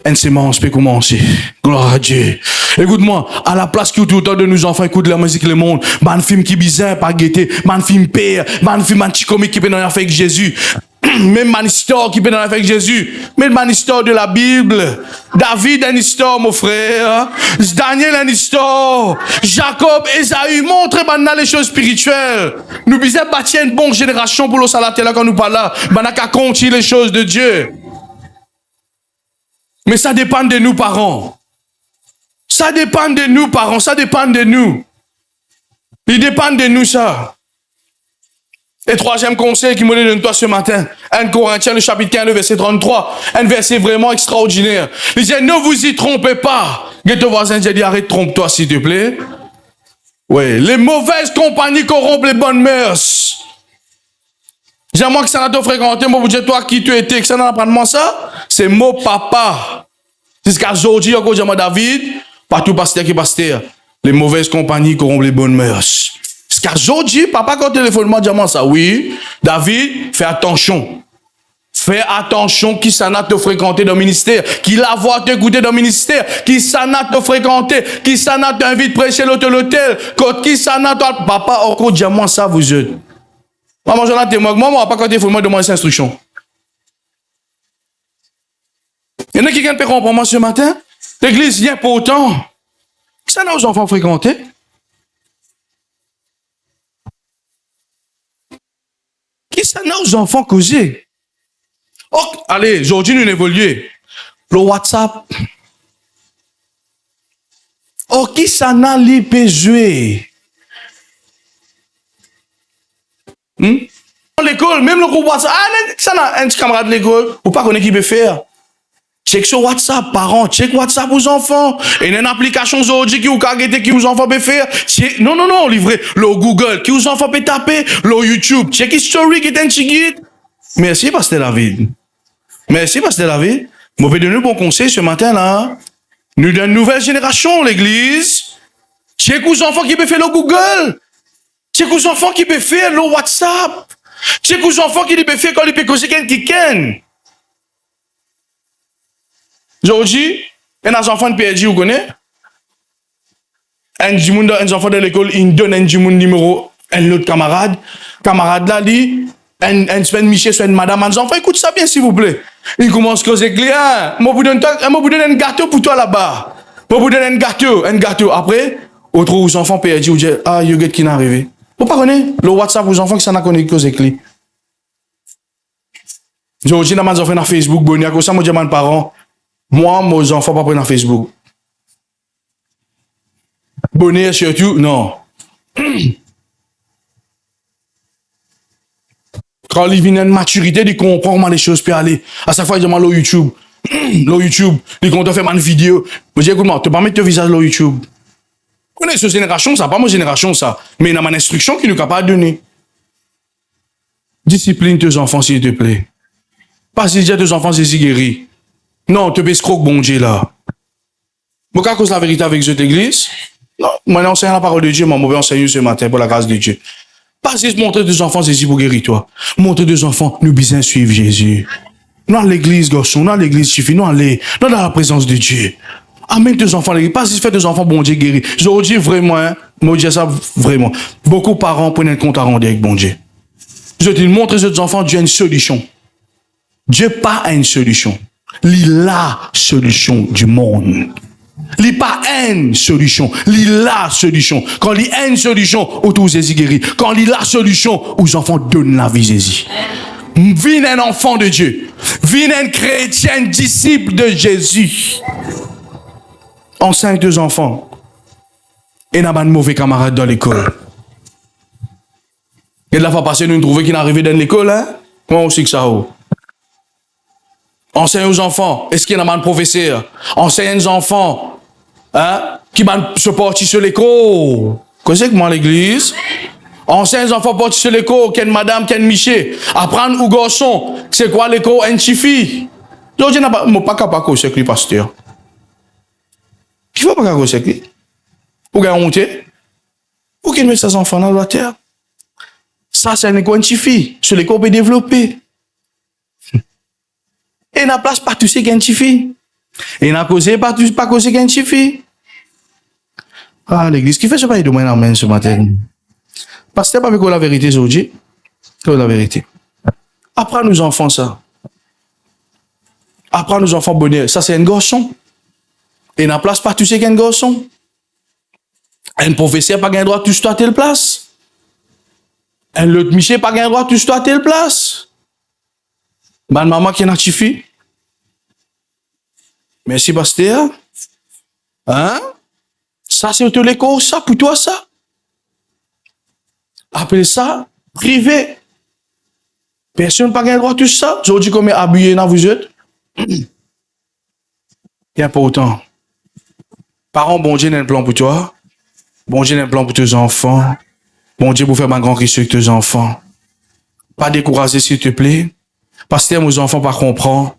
Une sémence peut commencer. Gloire à Dieu. Écoute-moi, à la place qui est autour de nos enfants, écoute la musique, le monde. Man film qui bizarre, pas guetté. Man film père. Man film anti-comique qui peut dans l'affaire avec Jésus. Même man histoire qui peut dans l'affaire avec Jésus. Même man histoire de la Bible. David, une histoire, mon frère. Daniel, une histoire. Jacob, Esaü, montre maintenant les choses spirituelles. Nous bisons bâtir une bonne génération pour le salaté là quand nous parlons là. Maintenant qu'à continuer les choses de Dieu. Mais ça dépend de nous, parents. Ça dépend de nous, parents. Ça dépend de nous. Il dépend de nous, ça. Et troisième conseil qui me donne toi ce matin. 1 Corinthiens, le chapitre 15, le verset 33. Un verset vraiment extraordinaire. Il dit, ne vous y trompez pas. Et ton voisin dit, arrête, trompe-toi, s'il te plaît. Oui. Les mauvaises compagnies corrompent les bonnes mœurs. Dis-moi que ça n'a pas fréquenté, moi vous dites toi qui tu étais, que ça n'a pas de moi ça. C'est mon papa. Jusqu'à aujourd'hui, encore dis-moi David, partout pasteur qui pasteur. Les mauvaises compagnies corrompent les bonnes mœurs. Jusqu'à aujourd'hui, papa quand téléphone moi dis-moi ça, oui. David, fais attention. Fais attention qui ça n'a te fréquenté dans le ministère, qui la voix te goûter dans le ministère, qui ça n'a te fréquenté, qui ça n'a t'invite prêcher l'hôtel, qui ça n'a toi, papa encore dis-moi ça vous êtes. Maman, j'en ai témoin. Moi, pas quand il faut me demander ces instructions. Il y en a qui viennent comprendre moi ce matin. L'église vient pour autant. Ça n'a aux enfants fréquentés. Qui ça n'a aux enfants causés? Oh, allez, aujourd'hui, nous évoluons. Le WhatsApp. Oh, qui ça n'a l'IP joué? L'école, même le groupe WhatsApp, ça n'a un petit camarade de l'école, ou pas qu'on qui peut faire. Check sur WhatsApp, parents, check WhatsApp aux enfants. Et il y a une application aujourd'hui qui vous cargue, qui vous enfants peut faire. Non, livré. Le Google, qui vous enfants peut taper. Le YouTube, check history qui est un petit guide. Merci, Pasteur David. Merci, Pasteur David. Je vais donner un bon conseil ce matin là. Nous d'une nouvelle génération, l'église. Check aux enfants qui peut faire le Google. Check aux enfants qui peuvent faire le WhatsApp. Check aux enfants qui peuvent faire quand ils peuvent causer quelqu'un qui ken. Aujourd'hui, il y a des enfants de PRJ, vous connaissez? Un enfant de l'école, il donne un numéro, un autre camarade. Camarade là, dit, un semaine Michel, soit une madame, un enfant, écoute ça bien s'il vous plaît. Il commence à causer client. Moi, vous donne un gâteau pour toi là-bas. Moi, vous donne un gâteau. Après, autres enfants PRJ, vous dites, ah, you get qui n'est arrivé. Vous ne connaissez pas le WhatsApp aux enfants qui s'en a connu cause clé. Aujourd'hui, dans mes enfants dans Facebook, bonne comme ça, moi, je dis à mes parents, moi, mes enfants pas prendre Facebook. Bonnet surtout, non. Quand il vient une maturité, il comprend comment les choses peuvent aller. À chaque fois, il demande le YouTube. Le YouTube, il compte faire une vidéo. Je dis, écoute-moi, tu ne peux pas mettre ton visage sur YouTube. Connais cette génération, ça, pas ma génération, ça. Mais il y a une instruction qui nous est capable de donner. Discipline tes enfants, s'il te plaît. Pas si déjà tes enfants, c'est guéri. Non, tu peux escroquer bon Dieu là. Moi, quand cause la vérité avec cette église, non, moi, j'enseigne la parole de Dieu, moi, je vais enseigner ce matin pour la grâce de Dieu. Pas si montrer tes enfants, c'est pour guérir toi. Montrer tes enfants, nous besoin suivre Jésus. Nous, à l'église, garçon, nous, à l'église, suffit, nous, allons dans la présence de Dieu. Amène tes enfants, pas si fait tes enfants, bon Dieu guéri. Je dis vraiment, hein, moi, je dis ça vraiment. Beaucoup de parents prennent un compte à rendre avec bon Dieu. Je dis, montre aux enfants, Dieu a une solution. Dieu pas a une solution. Il a la solution du monde. Il pas une solution, il la solution. Quand il y a une solution, où tous les guéris. Quand il y a la solution, aux enfants donnent la vie Jésus. Viens un enfant de Dieu. Viens un chrétien, disciple de Jésus. Enseigne tes enfants. Et n'a pas de mauvais camarades dans l'école. Et de la fois passée, nous trouvons qu'il est arrivé dans l'école, hein? Comment on sait que ça va? Enseigne aux enfants. Est-ce qu'il y a un professeur? Enseigne aux enfants. Hein? Qui va se porter sur l'école. Qu'est-ce que moi à l'église? Enseigne aux enfants porter sur l'école. Quelle madame, quelle miché. Apprendre aux garçons. C'est quoi l'école? Un chifi. Je dis, je pas capable de conseiller, pasteur. Il ne faut pas conseiller. Pour gagner honte. Pour qu'il mette ses enfants dans la terre. Ça, c'est un chifi. Sur l'école, on peut développer. Et n'a place pas tout ce qui est un chifi. Et n'a causé pas tout ce qui est un chifi. Ah, l'église, qui fait ce pas de moi en ce matin? Pasteur, pas avec la vérité aujourd'hui. C'est la vérité. Apprends nos enfants ça. Apprends nos enfants bonheur. Ça, c'est un garçon. Et n'a place pas tout ce qui est un garçon. Un professeur pas gain droit tout à telle place. Un autre Michel pas gain droit tout à telle place. Ma maman qui est chifi. Merci, pasteur. Hein? Ça, c'est tout l'école, ça, pour toi, ça. Appelez ça privé. Personne n'a pas gain droit tout ça. Aujourd'hui, comme habillé dans vous êtes. C'est important. Parents, bon Dieu, n'a un plan pour toi. Bon Dieu, n'a un plan pour tes enfants. Bon Dieu, pour faire ma grande question avec tes enfants. Pas décourager, s'il te plaît. Pasteur, mes enfants, pas comprendre.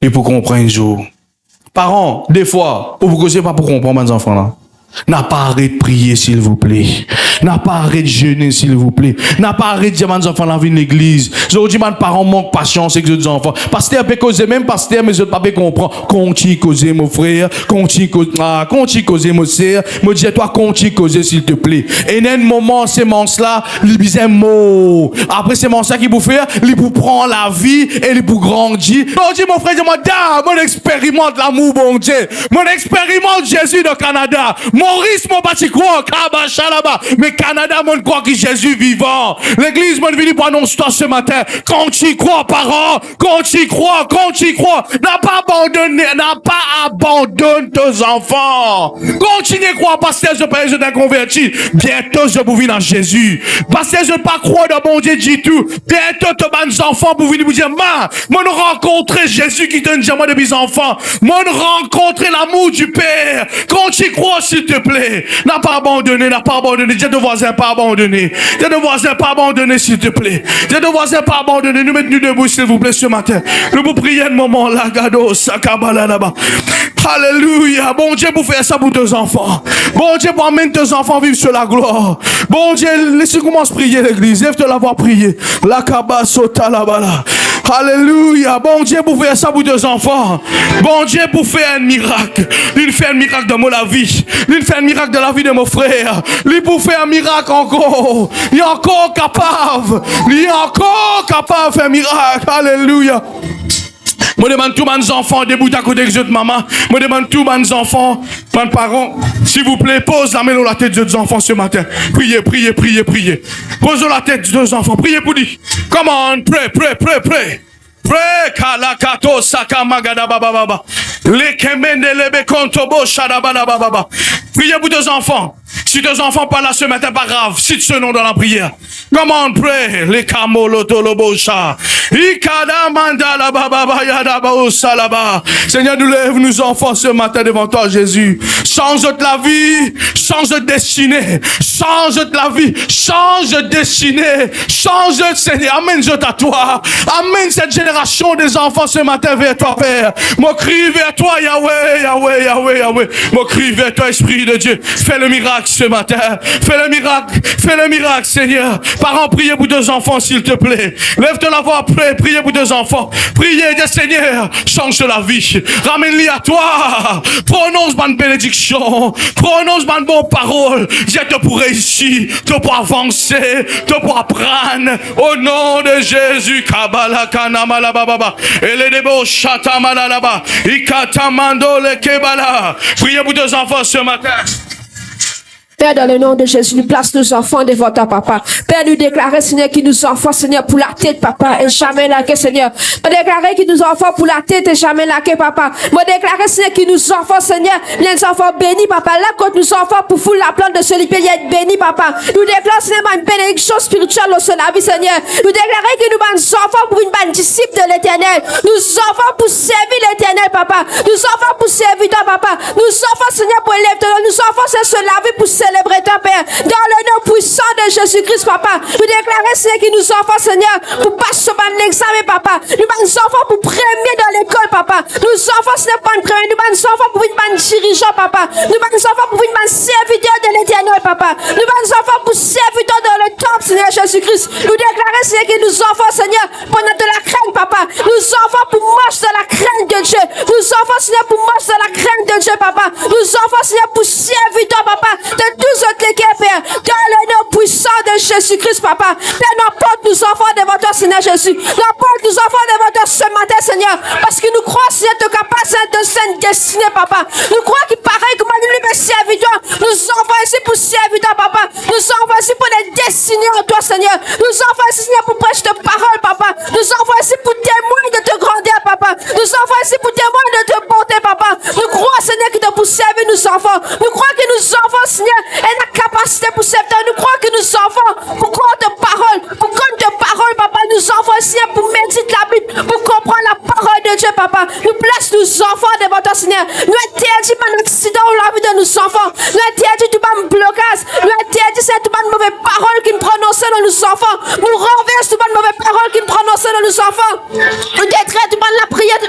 Et pour comprendre un jour. Parents, des fois, vous ne pas pour comprendre mes enfants là. N'a pas arrêté de prier, s'il vous plaît. N'a pas arrêté de jeûner, s'il vous plaît. N'a pas arrêté de dire à mes enfants la vie de l'église. Aujourd'hui, mes parents manquent patience avec les enfants. Pasteur peut causer, même pasteur, mais je ne peux pas comprendre. Continue causer, mon frère. Continue causer, mon sœur. Me dis, toi, continue causer, s'il te plaît. Et dans un moment, ces monstres-là, ils disent un mot. Après, ces monstres-là qui vous font, ils vous prennent la vie et ils vous grandissent. Bon Dieu, mon frère, dis-moi, mon expérimente l'amour, bon Dieu. Mon expérimente Jésus de Canada. Maurice, mon bâti croix, là-bas. Mais Canada, mon croit que Jésus vivant. L'église, mon venu pour annoncer ce matin. Quand tu crois, parents, quand tu crois. N'a pas abandonné tes enfants. Continue à croire, pasteur, je t'ai converti. Bientôt, je vous vis dans Jésus. Pasteur, je ne pas croire dans mon Dieu du tout. Bientôt, tes bonnes enfants, vous venez vous dire, mon rencontrer Jésus qui donne jamais de mes enfants. Mon rencontrer l'amour du Père. Quand tu crois, s'il te plaît. N'a pas abandonné. Dieu de voisin, pas abandonné. Dieu de voisin, pas abandonné, s'il te plaît. Dieu de voisin, pas abandonné. Nous mettons debout, s'il vous plaît, ce matin. Nous vous prions un moment là, Gado, Sakabala, là-bas. Alléluia. Bon Dieu, pour faire ça pour tes enfants. Bon Dieu, pour amener tes enfants vivre sur la gloire. Bon Dieu, laissez commencer à prier l'église. Lève-toi l'avoir prié. La kabasota là-bas. Alléluia. Bon Dieu, pour faire ça pour tes enfants. Bon Dieu, pour faire un miracle. Il fait un miracle dans la vie. Il fait un miracle dans la vie de mon frère. Il pour faire un miracle encore. Il est encore capable. Il est encore capable de faire un miracle. Alléluia. Je demande tous mes enfants, debout à côté de votre maman. Je demande tous mes enfants, mes parents, s'il vous plaît, pose la main sur la tête de vos enfants ce matin. Priez. Pose la tête de vos enfants. Priez pour lui. Come on, pray. Pray, kalakato sakamagada baba. Lekemende lebe kontobo shadabala baba. Priez pour tes enfants. Si tes enfants pas là ce matin, pas grave. Cite ce nom dans la prière. Come on, pray. Les kamolo tolobosha. Ikada mandala baba yada salaba. Seigneur, nous lève nos enfants ce matin devant toi, Jésus. Change la vie. Change de destinée. Change la vie. Change de destinée. Change, Seigneur. Amène-je à toi. Amène cette génération des enfants ce matin vers toi, Père. Mon cri vers toi, Yahweh. Mon cri vers toi, Esprit de Dieu. Fais le miracle ce matin. Fais le miracle, Seigneur. Parents, priez pour 2 enfants, s'il te plaît. Lève-toi la voix, priez pour 2 enfants. Priez, dis Seigneur, change la vie. Ramène-les à toi. Prononce ma bénédiction. Prononce ma bonne parole. J'aide pour réussir, pour avancer, pour apprendre. Au nom de Jésus. Kabala kanamala baba. Eledebo shatamala laba. Ikatamando le kebala. Priez pour 2 enfants ce matin. Père, dans le nom de Jésus, nous place nos enfants devant toi, papa. Père, nous déclarer, Seigneur, qui nous enfants, Seigneur, pour la tête, papa, et jamais laqué, Seigneur. Nous déclarer qui nous enfants pour la tête et jamais laqué, papa. Nous déclarer, Seigneur, qui nous enfants, Seigneur, les enfants bénis, papa. Là, quand nous enfants pour fouler la plante de ce lit, être bénis, papa. Nous déclarons, Seigneur, une bénédiction spirituelle au sein de la vie, Seigneur. Nous déclarer que nous sommes enfants pour une bonne disciple de l'éternel. Nous enfants pour servir l'éternel, papa. Nous enfants pour servir toi, papa. Nous enfants, Seigneur, pour élever toi. Nous enfants, c'est se laver pour célébrer toi, Père. Dans le nom puissant de Jésus-Christ, papa. Nous déclarons, Seigneur, qui nous enfants, Seigneur, pour passer l'examen, papa. Nous enfants pour premier dans l'école, papa. Nous enfants, Seigneur, pour une premier. Nous enfants pour une bonne dirigeant, papa. Nous enfants pour une bonne serviteur de l'éternel, papa. Nous enfants pour serviteur dans le temple, Seigneur Jésus-Christ. Nous déclarons, Seigneur, que nous enfants, Seigneur, pour notre de la crainte, papa. Nous enfants pour marcher dans la crainte de Dieu. Nous enfants, Seigneur, pour marcher dans la crainte de Dieu, papa. Nous enfants, Seigneur, pour serviteur, papa. De tous autres Père, dans le nom puissant de Jésus-Christ, papa. Père, n'emporte nos enfants devant toi, Seigneur Jésus. N'emporte nos enfants devant toi ce matin, Seigneur. Parce que nous croyons, Seigneur, te capacité de cette destinée, papa. Nous croyons qu'il paraît que nous peut servir toi. Nous envoyons ici pour servir toi, papa. Nous envoyons ici pour les destiner en toi, Seigneur. Nous envoyons ici, Seigneur, pour prêcher ta parole, papa. Nous envoyons ici pour témoigner de te grandeur, papa. Nous envoyons ici pour témoigner de te bonté, papa. Nous croyons, Seigneur, que tu pour servir nos enfants. Nous croyons que nos enfants, Seigneur, aient la capacité pour servir. Nous croyons que nos enfants, pour croire ta parole, pour connaître ta parole, papa, nous envoyons, Seigneur, pour méditer la Bible, pour comprendre la parole de Dieu, papa. Nous place nos enfants devant toi, Seigneur. Nous interdisons un accident ou la vie de nos enfants. Nous interdisons tout un blocage. Nous interdisons tout un mauvaise parole qui me prononçait dans nos enfants. Nous renversons tout un mauvaise parole qui me prononçait dans nos enfants. Nous détruisons tout la prière.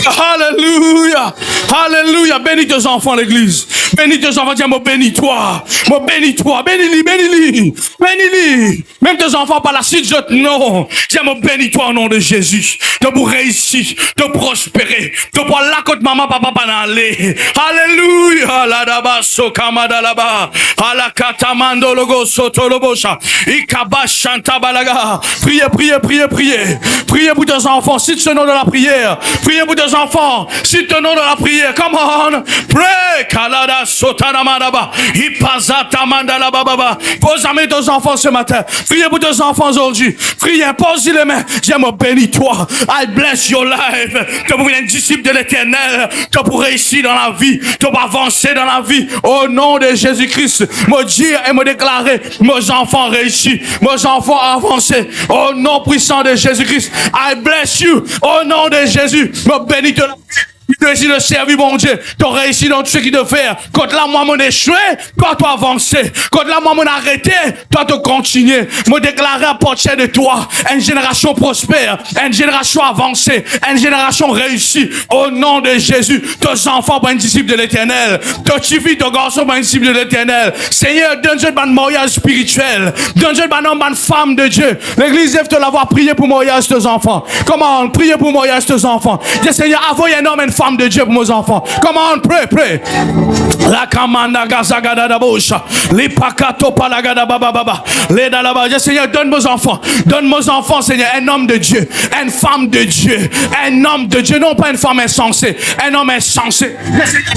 Alléluia. Alléluia. Bénis tes enfants, l'église. Bénis tes enfants. Dis, moi, bénis-toi. Moi, bénis-toi. Bénis-les, bénis-les. Bénis-les. Même tes enfants par la suite, non. Dis, moi, bénis-toi au nom de Jésus. De pour réussir, de prospérer, de pour la côte maman, papa, pas aller. Alléluia. La daba, sokamada là-bas. Ala katamando logo, soto lobosha. Ikaba chanta balaga. Priez, priez, priez, priez. Priez pour tes enfants. Cite ce nom de la prière. Priez pour tes enfants. Cite le nom de la prière. Come on. Pray. Kalada sotana madaba. Ipazata mandala baba. Pose la main tes enfants ce matin. Priez pour tes enfants aujourd'hui. Priez, pose les mains. Dis, moi, bénis-toi. I bless your life. Tu pour être un disciple de l'éternel. Tu pour réussir dans la vie. Tu pour avancer dans la vie. Au nom de Jésus-Christ. Me dire et me déclarer. Mes enfants réussir. Mes enfants avancer. Au nom puissant de Jésus-Christ. I bless you. Au nom de Jésus. Me bénis de la vie. Tu réussis de servir mon Dieu. Tu as réussi dans tout ce qu'il te fait. Quand là, moi, mon échoué, toi, tu avancer. Quand là, moi, mon arrêté, toi, tu continuer. Me déclarer à partir de toi une génération prospère, une génération avancée, une génération réussie. Au nom de Jésus, tes enfants, un disciple de l'éternel. Tes filles, tes garçons, un disciple de l'éternel. Seigneur, donne-nous un mariage spirituel. Donne-nous un homme, une femme de Dieu. L'église lève te l'avoir prié pour mariage tes enfants. Comment prier pour mariage tes enfants? Dis, Seigneur, envoie un homme, une femme de Dieu pour mes enfants. Come on, pray, pray. La kamanda gazagada da boucha. Les pakato palagada baba baba. Les dalaba. Seigneur, donne mes enfants. Donne mes enfants, Seigneur, un homme de Dieu, une femme de Dieu, un homme de Dieu, non pas une femme insensée, un homme insensé.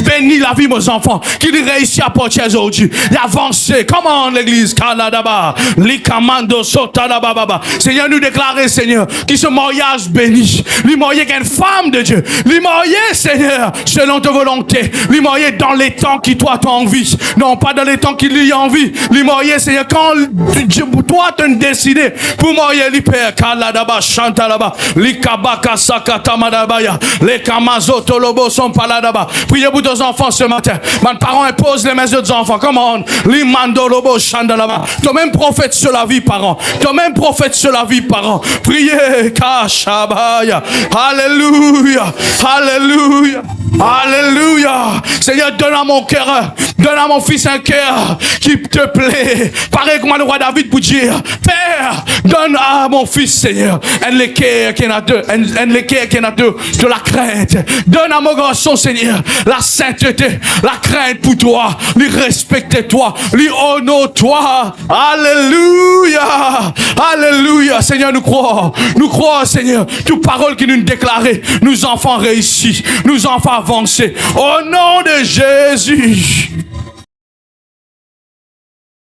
Bénis la vie, mes enfants, qu'il réussit à porter aujourd'hui, d'avancer. Come on, l'église, kaladaba. Les kamando sotala baba. Seigneur, nous déclarer, Seigneur, qu'il ce mariage béni. Lui marier qu'une femme de Dieu. Lui marier, Seigneur, selon ta volonté. Lui marier dans les temps qui toi tu as envie. Non, pas dans les temps qui lui a envie. Lui marier, Seigneur, quand toi tu as décidé pour marier lui père. Kaladaba chantalaba. Li kabaka sakata madabaya. Les kamazoto lobo sont paladaba. Priez pour tes enfants ce matin. Mes parents imposent les mains de tes enfants. Come on. Li mando lobo chandalaba. Toi-même prophète sur la vie, parents. Toi-même prophète sur la vie, parents. Priez. Kashabaya. Alléluia. Alléluia. Alléluia. Seigneur, donne à mon cœur, donne à mon fils un cœur qui te plaît. Pareil comme le roi David pour dire, Père, donne à mon fils, Seigneur, un cœur qui en a de la crainte. Donne à mon garçon, Seigneur, la sainteté, la crainte pour toi, lui respecter toi, lui honore toi. Alléluia. Alléluia. Seigneur, nous croyons, Seigneur, toute parole qui nous déclarait, nous enfants réussis, nous enfants avancés. Au nom de Jésus.